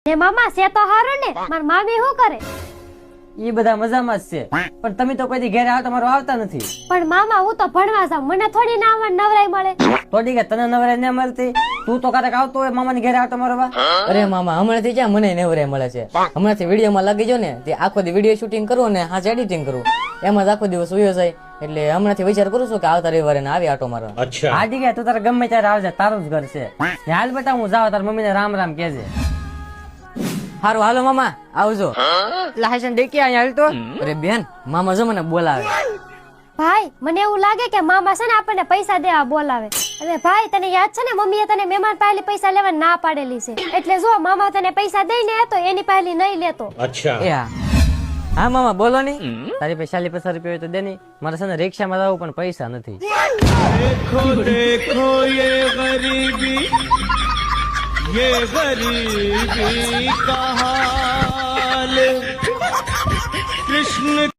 ને મામા છે તો હારું ને, માર મામી શું કરે? ઈ બધા મજામાં જ છે, પણ તમે તો કોઈ દી ઘરે આવો તમારો આવતા નથી. પણ મામા હું તો ભણવા જાઉં, મને થોડી ના આવવાની નવરાઈ મળે. થોડી કે તને નવરે ન મળતી, તું તો ક્યારેક આવતો હોય મામાની ઘરે આવતો મારો બા. અરે મામા હમણાંથી ક્યાં મને નવરે મળે છે. હમણાંથી વિડીયોમાં લાગી જો ને તે આખો દી વિડીયો શૂટિંગ કરું ને હાજ એડિટિંગ કરું, એમાં જ આખો દિવસ ઉયો જાય. એટલે હમણાંથી વિચાર કરું છું કે આવતા રવિવારે ને આવી આટો મારવા. હા ઠીક છે, તું તારે ગમે ત્યારે આવજે, તારું જ ઘર છે. ને હાલ બેટા હું જાવ, તાર મમ્મીને રામ રામ કહેજે. હારું હાલો મામા આવજો. લાયસન્સ દેખી અહીંયા હાલ તો. અરે બેન મામા જો મને બોલાવે. ભાઈ મને એવું લાગે કે મામા છે ને આપણને પૈસા દેવા બોલાવે. અરે ભાઈ તને યાદ છે ને મમ્મીએ તને મહેમાન પાસેથી પૈસા લેવા ના પાડેલી છે, એટલે જો મામા તને પૈસા દઈને તો એની પાસેથી નહીં લેતો. એ હા હા મામા બોલો ની. તારી પાસે 40-50 રૂપિયા હોય તો દે ની, મારે છે ને રિક્ષામાં જવું પણ પૈસા નથી. देखो देखो ये गरीबी का हाल कृष्ण